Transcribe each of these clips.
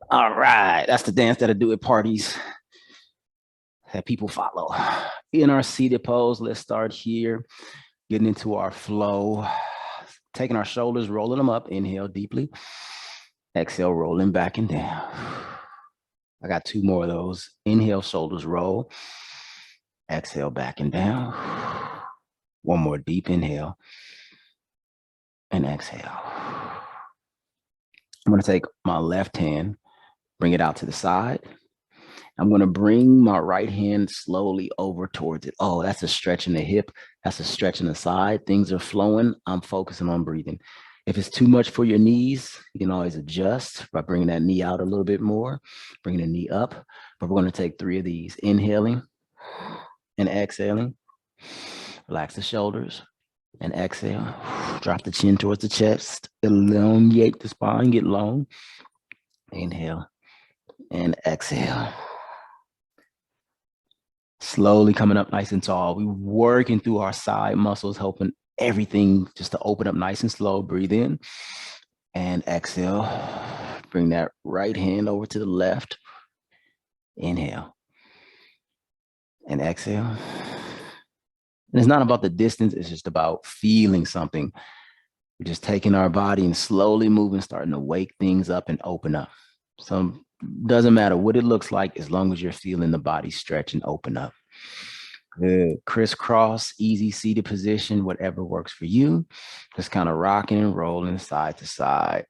All right, that's the dance that I do at parties that people follow. In our seated pose, let's start here, getting into our flow, taking our shoulders, rolling them up, inhale deeply, exhale, rolling back and down. I got two more of those. Inhale, shoulders roll, exhale, back and down. One more deep inhale and exhale. I'm going to take my left hand, bring it out to the side. I'm going to bring my right hand slowly over towards it. Oh, that's a stretch in the hip. That's a stretch in the side. Things are flowing. I'm focusing on breathing. If it's too much for your knees, you can always adjust by bringing that knee out a little bit more, bringing the knee up. But we're going to take three of these. Inhaling and exhaling. Relax the shoulders and exhale. Drop the chin towards the chest. Elongate the spine, get long. Inhale and exhale. Slowly coming up nice and tall. We're working through our side muscles, helping everything just to open up nice and slow. Breathe in and exhale. Bring that right hand over to the left. Inhale and exhale. And it's not about the distance. It's just about feeling something. We're just taking our body and slowly moving, starting to wake things up and open up. So doesn't matter what it looks like as long as you're feeling the body stretch and open up. Good. Crisscross, easy seated position, whatever works for you. Just kind of rocking and rolling side to side,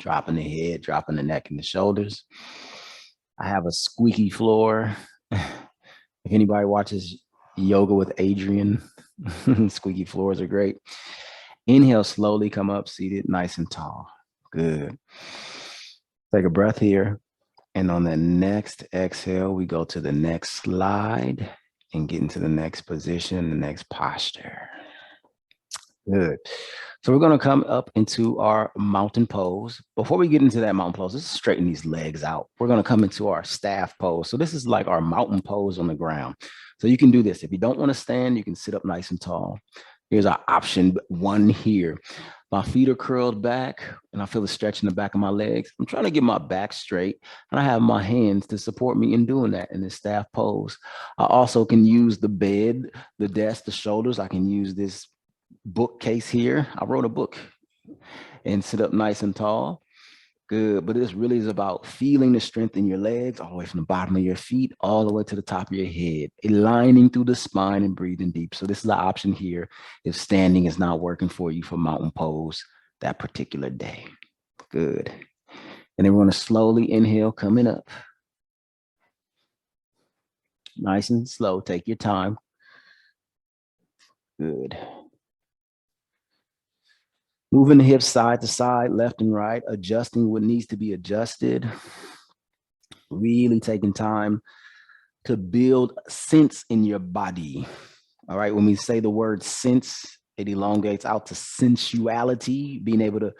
dropping the head, dropping the neck and the shoulders. I have a squeaky floor. If anybody watches Yoga with Adrian, squeaky floors are great. Inhale, slowly come up, seated, nice and tall. Good. Take a breath here. And on the next exhale, we go to the next slide and get into the next position, the next posture. Good. So we're going to come up into our mountain pose. Before we get into that mountain pose, let's straighten these legs out. We're going to come into our staff pose. So this is like our mountain pose on the ground. So you can do this. If you don't want to stand, you can sit up nice and tall. Here's our option one here. My feet are curled back and I feel the stretch in the back of my legs. I'm trying to get my back straight and I have my hands to support me in doing that in this staff pose. I also can use the bed, the desk, the shoulders. I can use this bookcase here. I wrote a book and sit up nice and tall. Good, but this really is about feeling the strength in your legs all the way from the bottom of your feet all the way to the top of your head, aligning through the spine and breathing deep. So this is the option here if standing is not working for you for mountain pose that particular day. Good. And then we're going to slowly inhale, coming up. Nice and slow. Take your time. Good. Moving the hips side to side, left and right, adjusting what needs to be adjusted. Really taking time to build sense in your body. All right, when we say the word sense, it elongates out to sensuality, being able to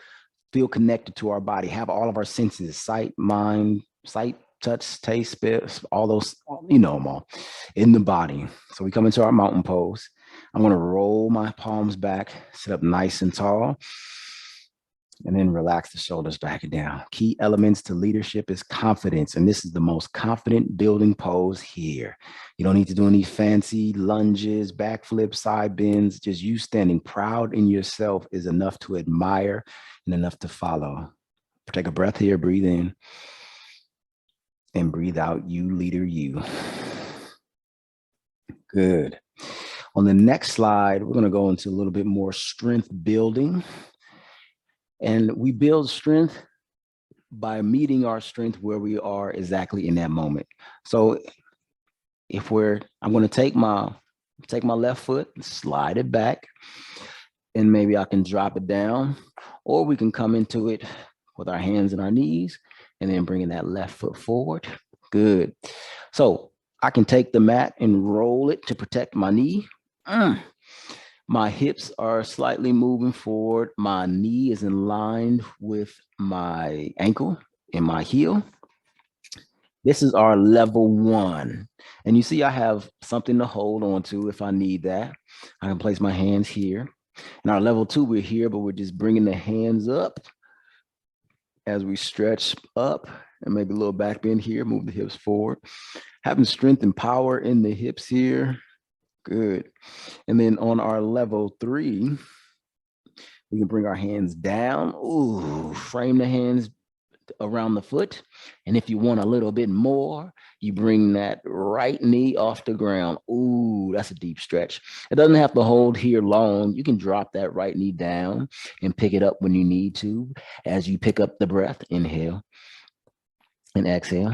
feel connected to our body, have all of our senses, sight, mind, sight, touch, taste, spit, all those, you know them all, in the body. So we come into our mountain pose. I'm going to roll my palms back, sit up nice and tall, and then relax the shoulders back and down. Key elements to leadership is confidence, and this is the most confident building pose here. You don't need to do any fancy lunges, backflips, side bends. Just you standing proud in yourself is enough to admire and enough to follow. Take a breath here, breathe in, and breathe out, you leader, you. Good. On the next slide, we're going to go into a little bit more strength building. And we build strength by meeting our strength where we are exactly in that moment. So if I'm going to take my left foot, slide it back, and maybe I can drop it down, or we can come into it with our hands and our knees, and then bringing that left foot forward. Good. So I can take the mat and roll it to protect my knee. My hips are slightly moving forward. My knee is in line with my ankle and my heel. This is our level one. And you see, I have something to hold on to if I need that. I can place my hands here. And our level two, we're here, but we're just bringing the hands up as we stretch up and maybe a little back bend here. Move the hips forward. Having strength and power in the hips here. Good. And then on our level 3, we can bring our hands down. Ooh, frame the hands around the foot. And if you want a little bit more, you bring that right knee off the ground. Ooh, that's a deep stretch. It doesn't have to hold here long. You can drop that right knee down and pick it up when you need to as you pick up the breath. Inhale and exhale.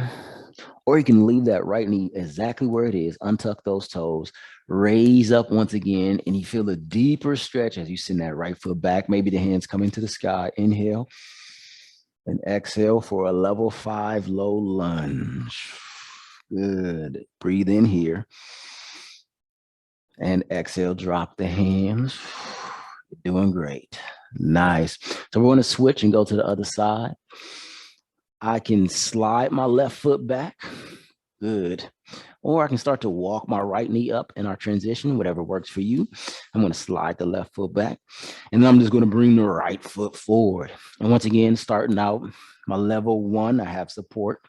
Or you can leave that right knee exactly where it is, untuck those toes, raise up once again, and you feel a deeper stretch as you send that right foot back. Maybe the hands come into the sky. Inhale and exhale for a level 5 low lunge. Good. Breathe in here and exhale, drop the hands. You're doing great. Nice. So we're going to switch and go to the other side. I can slide my left foot back. Good. Or I can start to walk my right knee up in our transition, whatever works for you. I'm going to slide the left foot back, and then I'm just going to bring the right foot forward. And once again, starting out my level 1, I have support.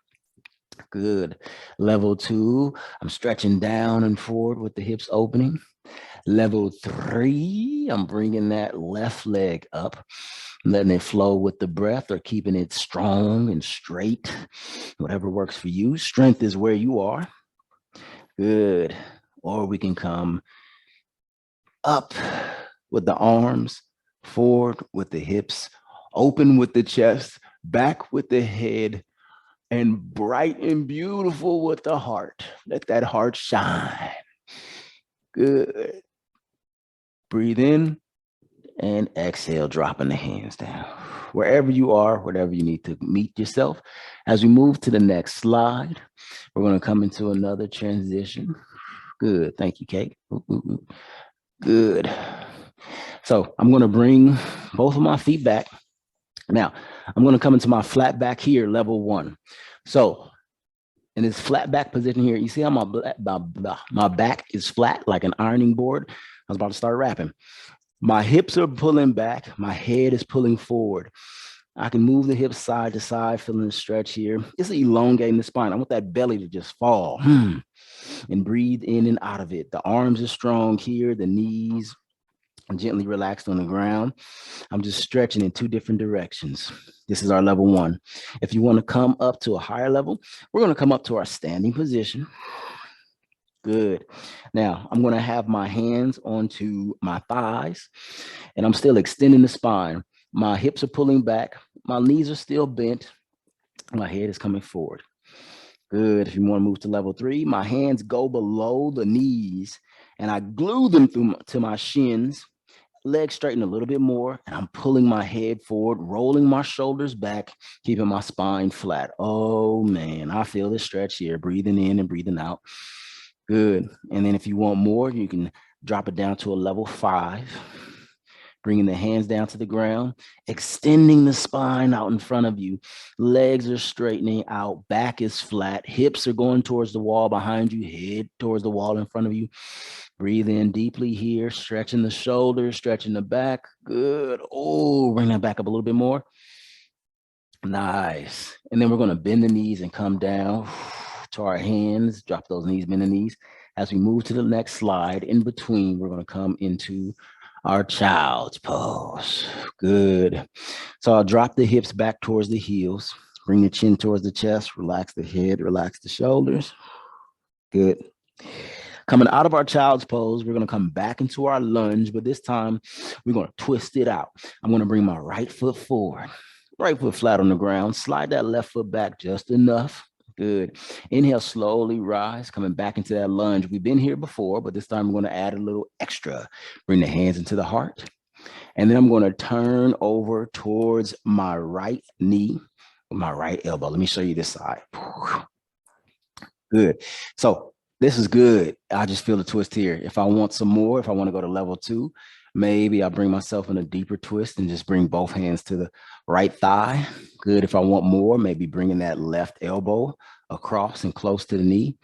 Good. Level 2, I'm stretching down and forward with the hips opening. Level 3, I'm bringing that left leg up, letting it flow with the breath or keeping it strong and straight, whatever works for you. Strength is where you are. Good. Or we can come up with the arms, forward with the hips, open with the chest, back with the head, and bright and beautiful with the heart. Let that heart shine. Good. Breathe in and exhale, dropping the hands down. Wherever you are, whatever you need to meet yourself. As we move to the next slide, we're going to come into another transition. Good. Thank you, Kate. Good. So I'm going to bring both of my feet back. Now, I'm going to come into my flat back here, level 1. So in this flat back position here, you see how my back is flat like an ironing board? I was about to start rapping. My hips are pulling back. My head is pulling forward. I can move the hips side to side, feeling the stretch here. It's elongating the spine. I want that belly to just fall. And breathe in and out of it. The arms are strong here, the knees gently relaxed on the ground. I'm just stretching in 2 different directions. This is our level 1. If you want to come up to a higher level, we're going to come up to our standing position. Good. Now, I'm going to have my hands onto my thighs, and I'm still extending the spine. My hips are pulling back. My knees are still bent. My head is coming forward. Good. If you want to move to level 3, my hands go below the knees, and I glue them to my shins. Legs straighten a little bit more, and I'm pulling my head forward, rolling my shoulders back, keeping my spine flat. Oh, man, I feel the stretch here, breathing in and breathing out. Good. And then if you want more, you can drop it down to a level 5, bringing the hands down to the ground, extending the spine out in front of you. Legs are straightening out, back is flat, hips are going towards the wall behind you, head towards the wall in front of you. Breathe in deeply here, stretching the shoulders, stretching the back. Good. Oh, bring that back up a little bit more. Nice. And then we're going to bend the knees and come down to our hands. Drop those knees, bend the knees. As we move to the next slide, in between, we're going to come into our child's pose. Good. So I'll drop the hips back towards the heels. Bring the chin towards the chest. Relax the head. Relax the shoulders. Good. Coming out of our child's pose, we're going to come back into our lunge, but this time we're going to twist it out. I'm going to bring my right foot forward, right foot flat on the ground. Slide that left foot back just enough. Good. Inhale, slowly rise, coming back into that lunge. We've been here before, but this time we're going to add a little extra. Bring the hands into the heart. And then I'm going to turn over towards my right knee, my right elbow. Let me show you this side. Good. So this is good. I just feel the twist here. If I want some more, if I want to go to level 2, maybe I'll bring myself in a deeper twist and just bring both hands to the right thigh. Good. If I want more, maybe bringing that left elbow across and close to the knee.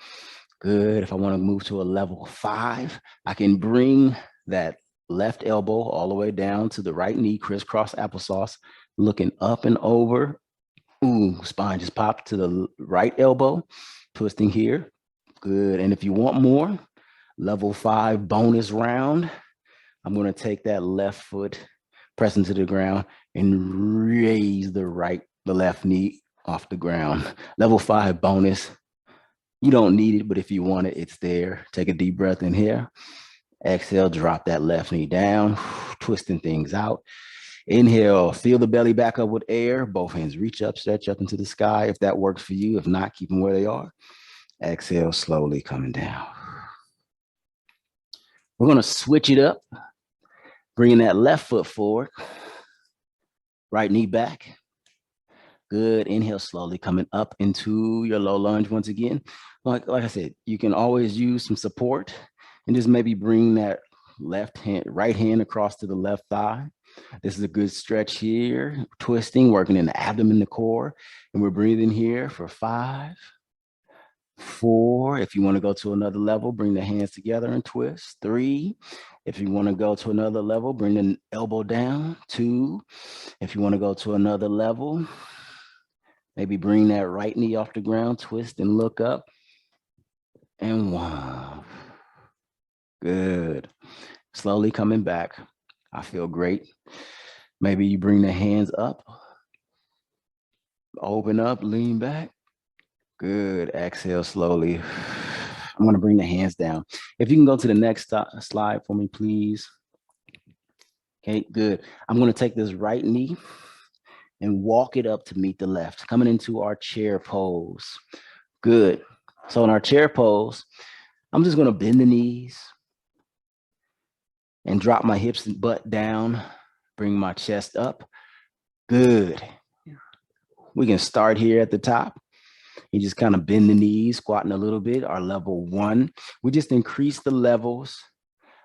Good. If I want to move to a level 5, I can bring that left elbow all the way down to the right knee, crisscross applesauce, looking up and over Ooh, spine just popped to the right elbow, twisting here. Good. And if you want more, level 5 bonus round, I'm going to take that left foot, press into the ground, and raise the left knee off the ground. Level 5 bonus. You don't need it, but if you want it, it's there. Take a deep breath in here. Exhale, drop that left knee down, twisting things out. Inhale, fill the belly back up with air. Both hands reach up, stretch up into the sky if that works for you. If not, keep them where they are. Exhale, slowly coming down. We're going to switch it up, bringing that left foot forward, right knee back. Good. Inhale, slowly coming up into your low lunge once again. Like I said, you can always use some support and just maybe bring that right hand across to the left thigh. This is a good stretch here. Twisting, working in the abdomen, the core. And we're breathing here for 5, 4. If you want to go to another level, bring the hands together and twist. 3. If you want to go to another level, bring the elbow down. 2. If you want to go to another level, maybe bring that right knee off the ground, twist and look up. And 1. Good. Slowly coming back. I feel great. Maybe you bring the hands up, open up, lean back. Good. Exhale slowly. I'm going to bring the hands down. If you can go to the next slide for me, please. Okay, good. I'm going to take this right knee and walk it up to meet the left, coming into our chair pose. Good. So in our chair pose, I'm just going to bend the knees and drop my hips and butt down, bring my chest up. Good. We can start here at the top. You just kind of bend the knees, squatting a little bit. Our level 1, we just increase the levels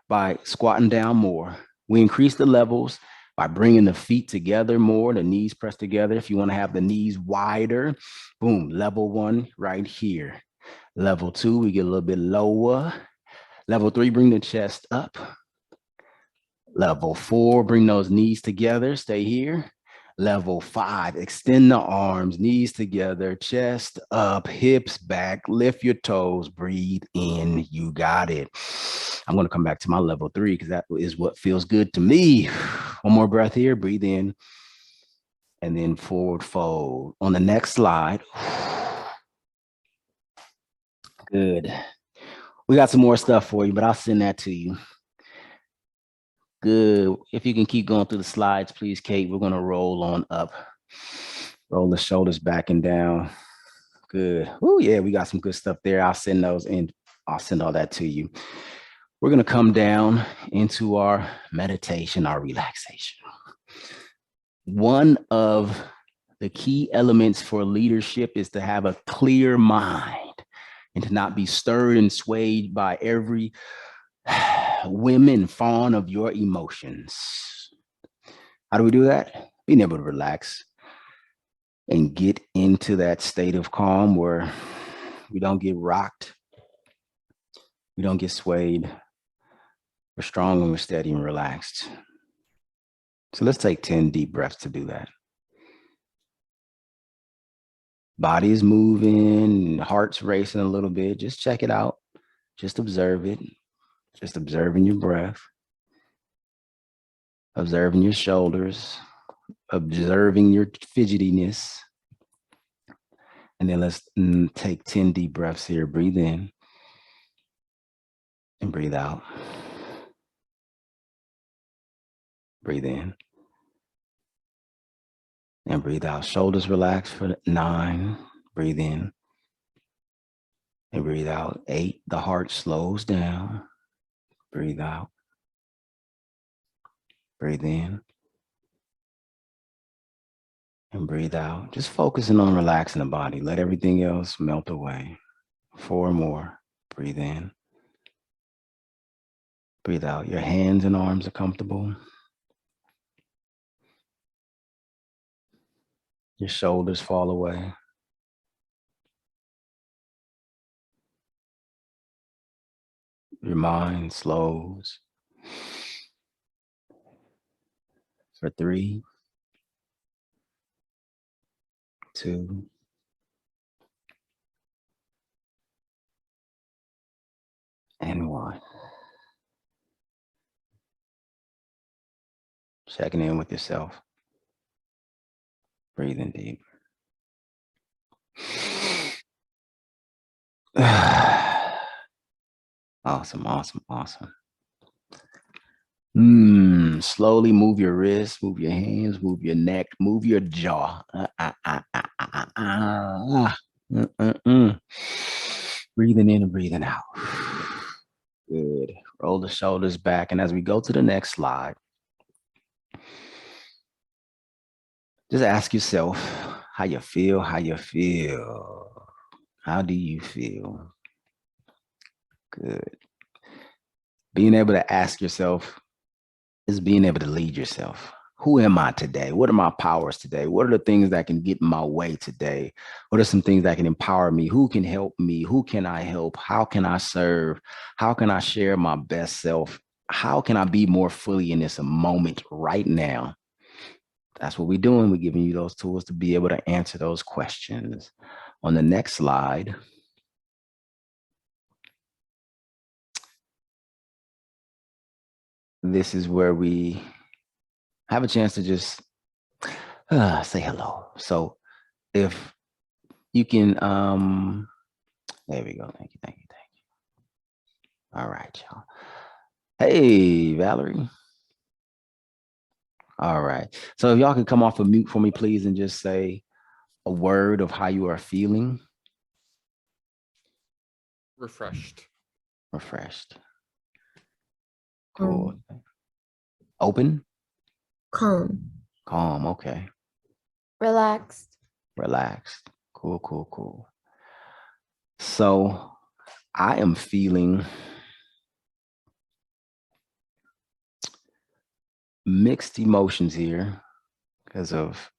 by squatting down more. We increase the levels by bringing the feet together more, the knees pressed together. If you want to have the knees wider, boom, level 1 right here. Level 2, we get a little bit lower. Level 3, bring the chest up. Level 4, bring those knees together, stay here. Level 5, extend the arms, knees together, chest up, hips back, lift your toes, breathe in, you got it. I'm going to come back to my level 3 because that is what feels good to me. One more breath here, breathe in, and then forward fold. On the next slide, good. We got some more stuff for you, but I'll send that to you. Good. If you can keep going through the slides, please, Kate, we're going to roll on up. Roll the shoulders back and down. Good. Oh, yeah, we got some good stuff there. I'll send those in. I'll send all that to you. We're going to come down into our meditation, our relaxation. One of the key elements for leadership is to have a clear mind and to not be stirred and swayed by every whim and fawn of your emotions. How do we do that? Being able to relax and get into that state of calm where we don't get rocked, we don't get swayed. We're strong and we're steady and relaxed. So let's take 10 deep breaths to do that. Body is moving, heart's racing a little bit. Just check it out. Just observe it. Just observing your breath. Observing your shoulders. Observing your fidgetiness. And then let's take 10 deep breaths here. Breathe in and breathe out. Breathe in and breathe out. Shoulders relax for 9. Breathe in and breathe out. 8. The heart slows down. Breathe out. Breathe in and breathe out. Just focusing on relaxing the body. Let everything else melt away. 4 more. Breathe in. Breathe out. Your hands and arms are comfortable. Your shoulders fall away. Your mind slows. For 3, 2, and 1. Checking in with yourself. Breathing deep. Awesome, awesome, awesome. Slowly move your wrists, move your hands, move your neck, move your jaw. Breathing in and breathing out. Good. Roll the shoulders back. And as we go to the next slide, just ask yourself how you feel, how you feel. How do you feel? Good. Being able to ask yourself is being able to lead yourself. Who am I today? What are my powers today? What are the things that can get in my way today? What are some things that can empower me? Who can help me? Who can I help? How can I serve? How can I share my best self? How can I be more fully in this moment right now? That's what we're doing. We're giving you those tools to be able to answer those questions. On the next slide, this is where we have a chance to just say hello. So if you can, there we go. Thank you, thank you, thank you. All right, y'all. Hey, Valerie. All right. So if y'all could come off of mute for me, please, and just say a word of how you are feeling. Refreshed. Refreshed. Cool. Open. Calm. Calm. Okay. Relaxed. Relaxed. Cool, cool, cool. So I am feeling mixed emotions here because of,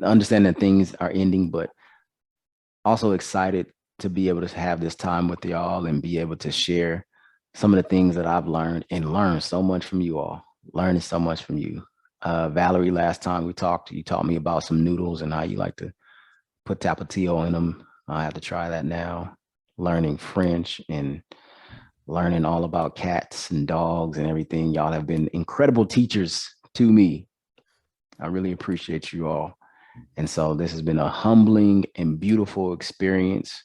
understanding that things are ending, but also excited to be able to have this time with y'all and be able to share some of the things that I've learned and learned so much from you all. Learning so much from you. Valerie, last time we talked, you taught me about some noodles and how you like to put tapatio in them. I have to try that now. Learning French and learning all about cats and dogs and everything. Y'all have been incredible teachers to me. I really appreciate you all. And so this has been a humbling and beautiful experience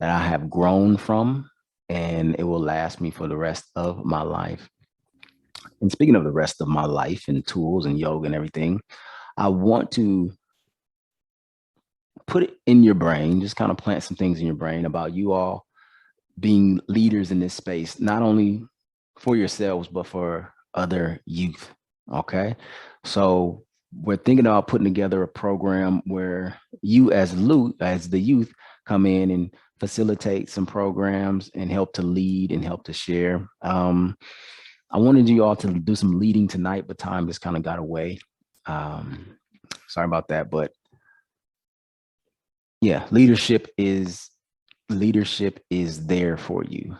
that I have grown from, and it will last me for the rest of my life. And speaking of the rest of my life and tools and yoga and everything, I want to put it in your brain, just kind of plant some things in your brain about you all being leaders in this space, not only for yourselves, but for other youth. Okay. So we're thinking about putting together a program where you as the youth come in and facilitate some programs and help to lead and help to share. I wanted you all to do some leading tonight, but time just kind of got away. Sorry about that, but yeah, leadership is there for you.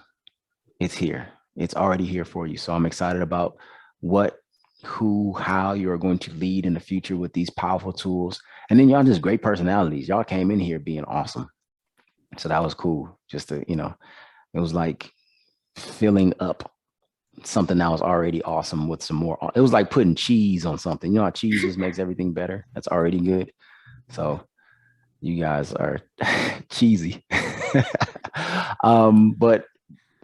It's here. It's already here for you. So I'm excited about how you're going to lead in the future with these powerful tools. And then y'all just great personalities. Y'all came in here being awesome. So that was cool. Just to, it was like filling up something that was already awesome with some more. It was like putting cheese on something. You know how cheese just makes everything better? That's already good. So you guys are cheesy. But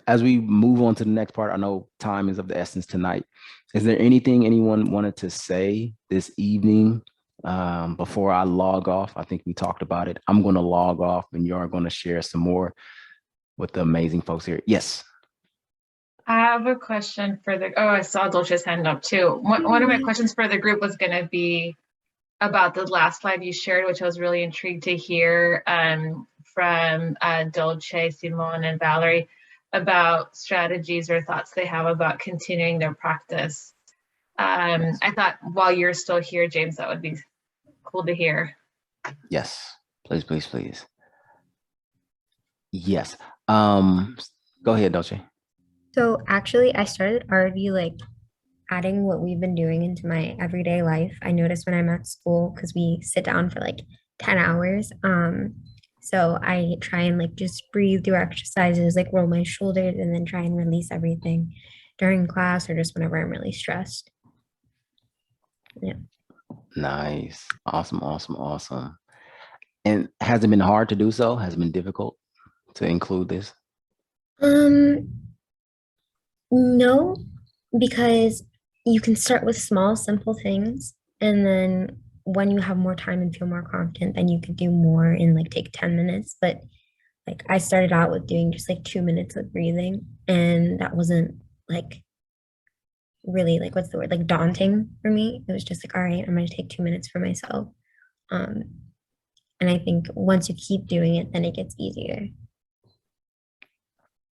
as we move on to the next part, I know time is of the essence tonight. Is there anything anyone wanted to say this evening before I log off? I think we talked about it. I'm going to log off and you're going to share some more with the amazing folks here. Yes. I have a question for I saw Dolce's hand up too. One of my questions for the group was going to be about the last slide you shared, which I was really intrigued to hear from Dolce, Simone, and Valerie about strategies or thoughts they have about continuing their practice. I thought while you're still here, James, that would be cool to hear. Yes, please, please, please. Yes. Go ahead, Dolce. So actually, I started already like adding what we've been doing into my everyday life. I notice when I'm at school because we sit down for like 10 hours. So I try and like just breathe, do exercises, like roll my shoulders, and then try and release everything during class or just whenever I'm really stressed. Yeah. Nice. Awesome, awesome, awesome. And has it been hard to do so? Has it been difficult to include this? Um, no, because you can start with small, simple things, and then when you have more time and feel more confident, then you could do more and like take 10 minutes. But like I started out with doing just like 2 minutes of breathing, and that wasn't like really like what's the word, like daunting for me. It was just like, all right, I'm gonna take 2 minutes for myself. Um, and I think once you keep doing it, then it gets easier.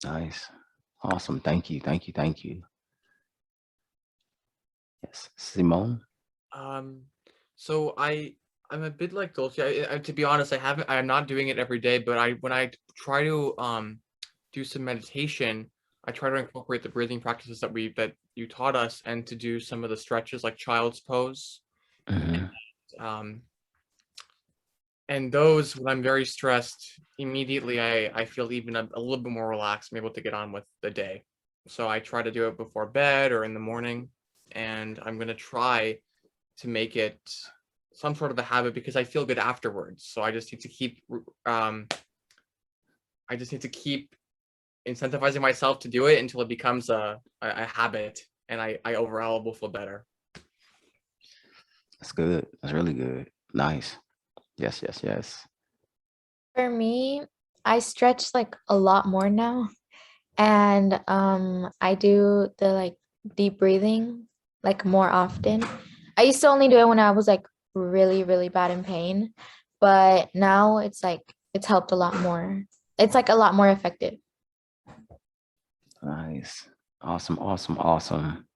Nice. Awesome. Thank you. Thank you. Thank you. Yes. Simone. Um, so I'm a bit like Dolce. To be honest, I'm not doing it every day, but when I try to do some meditation, I try to incorporate the breathing practices that you taught us, and to do some of the stretches like child's pose. Mhm. Um, and those, when I'm very stressed, immediately I feel even a little bit more relaxed. I'm able to get on with the day. So I try to do it before bed or in the morning, and I'm gonna try to make it some sort of a habit because I feel good afterwards. So um I just need to keep incentivizing myself to do it until it becomes a habit, and I overall will feel better. That's good. That's really good. Nice. Yes, yes, yes. For me, I stretch like a lot more now. And I do the like deep breathing like more often. I used to only do it when I was like really, really bad in pain, but now it's like it's helped a lot more. It's like a lot more effective. Nice. Awesome, awesome, awesome.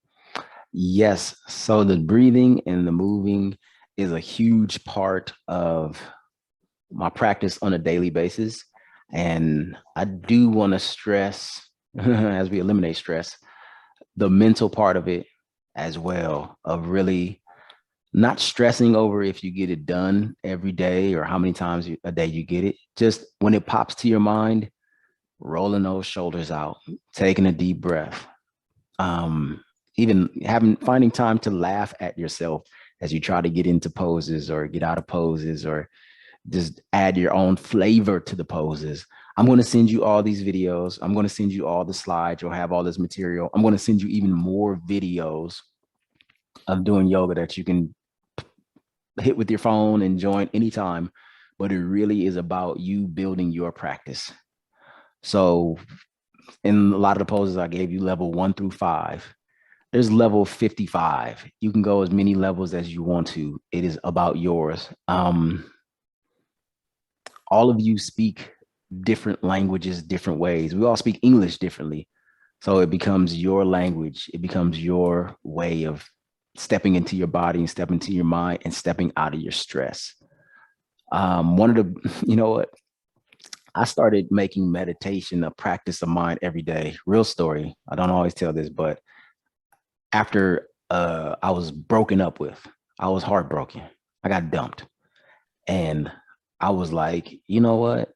Yes. So the breathing and the moving is a huge part of my practice on a daily basis. And I do want to stress, as we eliminate stress, the mental part of it as well, of really not stressing over if you get it done every day or how many times a day you get it. Just when it pops to your mind, rolling those shoulders out, taking a deep breath, um, even finding time to laugh at yourself as you try to get into poses or get out of poses, or just add your own flavor to the poses. I'm going to send you all these videos. I'm going to send you all the slides. You'll have all this material. I'm going to send you even more videos of doing yoga that you can hit with your phone and join anytime. But it really is about you building your practice. So in a lot of the poses I gave you, level 1 through 5, there's level 55. You can go as many levels as you want to. It is about yours. All of you speak different languages, different ways. We all speak English differently. So it becomes your language. It becomes your way of stepping into your body and stepping into your mind and stepping out of your stress. One of the, you know what? I started making meditation a practice of mine every day. Real story. I don't always tell this, but after I was broken up with, I was heartbroken. I got dumped. And I was like, you know what?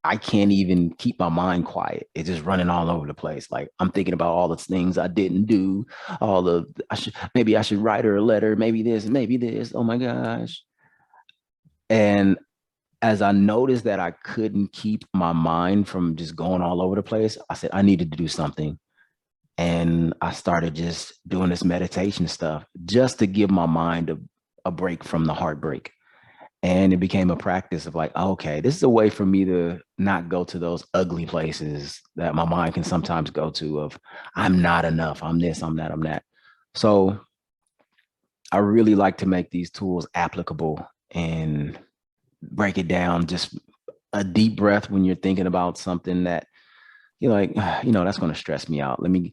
I can't even keep my mind quiet. It's just running all over the place. Like I'm thinking about all the things I didn't do, all the maybe I should write her a letter, maybe this, maybe this. Oh my gosh. And as I noticed that I couldn't keep my mind from just going all over the place, I said I needed to do something. And I started just doing this meditation stuff just to give my mind a break from the heartbreak. And it became a practice of like, okay, this is a way for me to not go to those ugly places that my mind can sometimes go to of I'm not enough, I'm this, I'm that, I'm that. So I really like to make these tools applicable and break it down. Just a deep breath when you're thinking about something that you're like, that's going to stress me out. Let me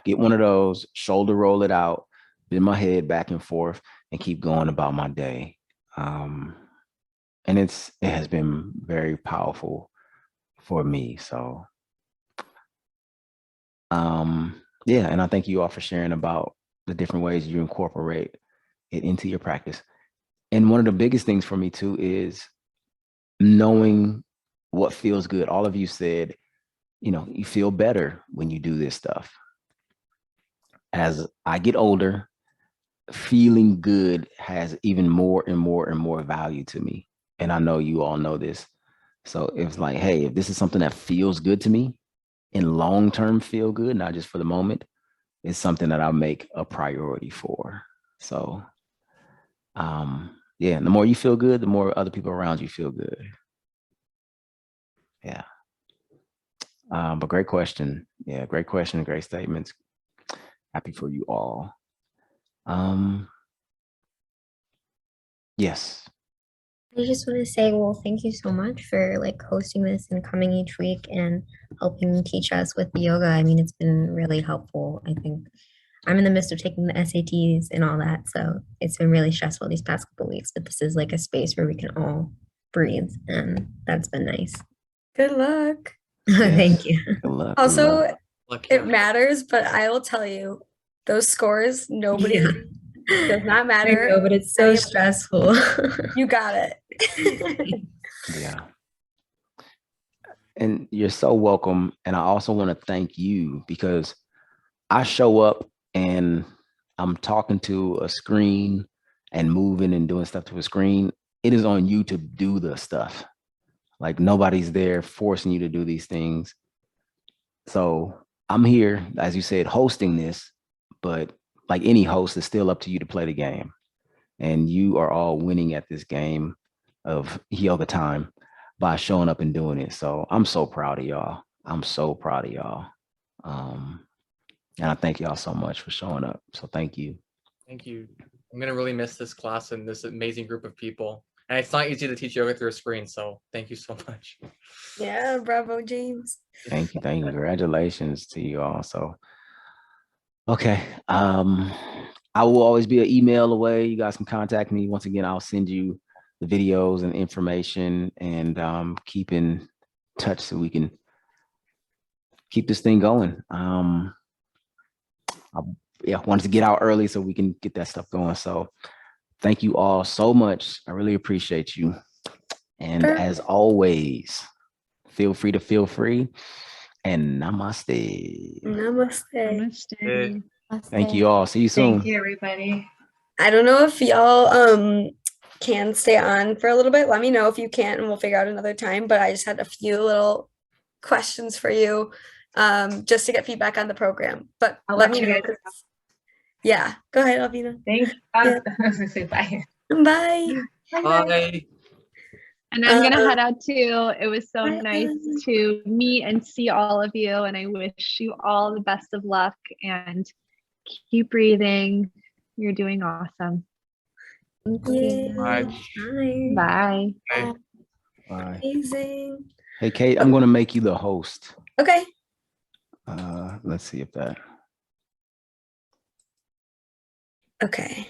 get one of those, shoulder roll it out, bend my head back and forth, and keep going about my day. And it has been very powerful for me. So yeah, and I thank you all for sharing about the different ways you incorporate it into your practice. And one of the biggest things for me too is knowing what feels good. All of you said, you feel better when you do this stuff. As I get older, feeling good has even more and more and more value to me. And I know you all know this. So it's like, hey, if this is something that feels good to me in long-term feel good, not just for the moment, it's something that I'll make a priority for. So yeah, the more you feel good, the more other people around you feel good. Yeah. But great question. Yeah, great question, great statements. Happy for you all. Yes. I just want to say, well, thank you so much for like hosting this and coming each week and helping teach us with the yoga. I mean, it's been really helpful. I think I'm in the midst of taking the SATs and all that, so it's been really stressful these past couple weeks, but this is like a space where we can all breathe, and that's been nice. Good luck. Thank you. Good luck. Also, Luck, it yeah. matters, but I will tell you, those scores, nobody Yeah. does not I matter. know, but it's so stressful. You got it. Yeah. And you're so welcome. And I also want to thank you because I show up and I'm talking to a screen and moving and doing stuff to a screen. It is on you to do the stuff. Like nobody's there forcing you to do these things. So I'm here, as you said, hosting this, but like any host, it's still up to you to play the game. And you are all winning at this game of yoga time by showing up and doing it. So I'm so proud of y'all. I'm so proud of y'all. And I thank y'all so much for showing up. So thank you. Thank you. I'm gonna really miss this class and this amazing group of people. And it's not easy to teach yoga through a screen, so thank you so much. Yeah, bravo, James. Thank you. Thank you. Congratulations to you all. So, okay. I will always be an email away. You guys can contact me. Once again, I'll send you the videos and information and keep in touch so we can keep this thing going. I wanted to get out early so we can get that stuff going. So thank you all so much. I really appreciate you. And as always, feel free to feel free. And namaste. Namaste. Thank you all. See you soon. Thank you, everybody. I don't know if y'all can stay on for a little bit. Let me know if you can't and we'll figure out another time. But I just had a few little questions for you just to get feedback on the program. But I'll let let me you know. guys 'Cause- Yeah, go ahead, Alvina. Thank Yeah. I was gonna say bye. Bye. Bye. And I'm gonna Uh, head out too. It was so bye, nice Ellen. to meet and see all of you, and I wish you all the best of luck and keep breathing. You're doing awesome. Thank Bye. you. Bye. Bye. Bye. Amazing. Hey, Kate, I'm going to make you the host. Okay. Let's see if that. Okay.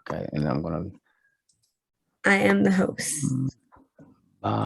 Okay. And I'm going to. I am the host.